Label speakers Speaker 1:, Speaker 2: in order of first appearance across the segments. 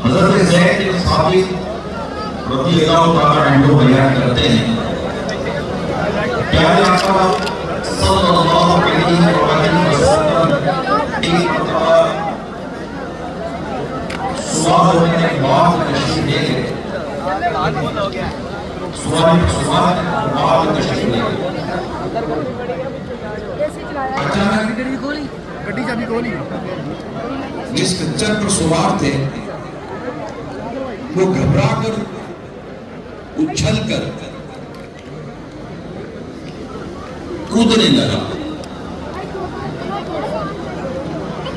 Speaker 1: हज़रत ज़ैद बिन साबित रज़ियल्लाहु तआला अन्हु बयान करते हैं, प्यारे आका सल्लल्लाहु अलैहि वसल्लम एक मरतबा सुबह होने के बाद तशरीफ ले गए। सुबह तशरीफ ले गए। अचानक जिस खच्चर पर सवार थे वो घबरा कर उछल कर कूदने लगा।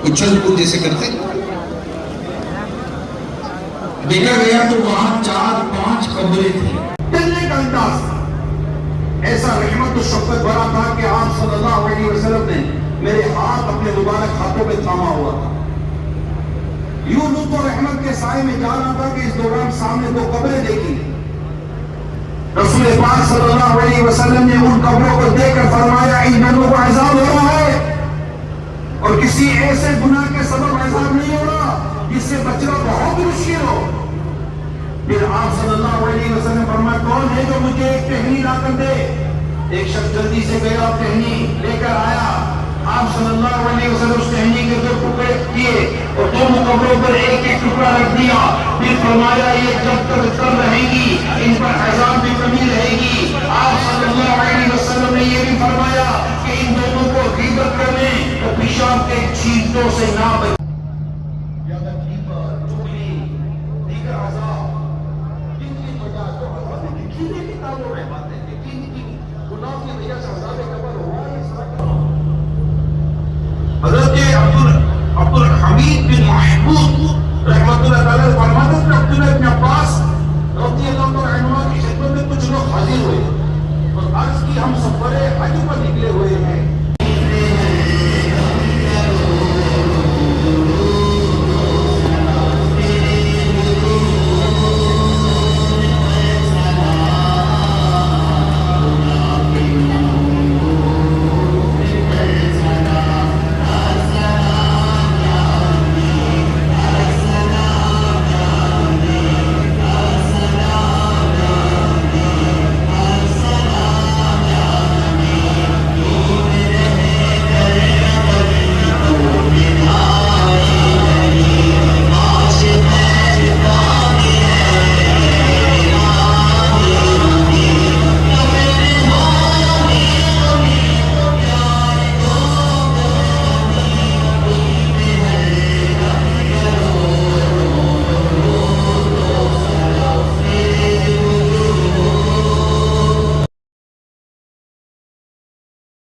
Speaker 1: उछल कूद जैसे करते देखा गया तो वहां 4-5 कब्रें थी। चलने का अंदाज ऐसा रहमत और शफ़क़त भरा था कि आप सल्लल्लाहु अलैहि वसल्लम ने मेरे हाथ अपने मुबारक हाथों में थामा हुआ था। यूं लुत्फ़ और रहमत के साए में जा रहा था कि इस दौरान सामने 2 कब्रें देखी। रसूल पाक सल्लल्लाहु अलैहि वसल्लम ने उन कब्रों को देखकर फरमाया, इन लोगों को अज़ाब हो रहा है और किसी ऐसे गुनाह के सबब अज़ाब नहीं हो रहा जिससे बचना बहुत मुश्किल हो। फिर आप सल्लल्लाहु अलैहि वसल्लम फरमाया, कौन है जो मुझे एक टहनी लाकर दे। एक शख्स जल्दी से गया और टहनी लेकर आया। आप सल्लल्लाहु अलैहि वसल्लम उस टहनी के 2 टुकड़े किए और दोनों कब्रों पर एक टुकड़ा रख दिया। फिर फरमाया, ये जब तक तर रहेंगी इन पर अज़ाब में कमी रहेगी। आप सल्लल्लाहु अलैहि वसल्लम ने ये भी फरमाया कि इन दोनों को ग़ीबत करने तो पेशाब के छींटों से ना बचे। अब्दुल हमीद बिन महमूद रहमतुल्लाह अलैह फरमाते हैं, अब्दुल्लाह इब्न अब्बास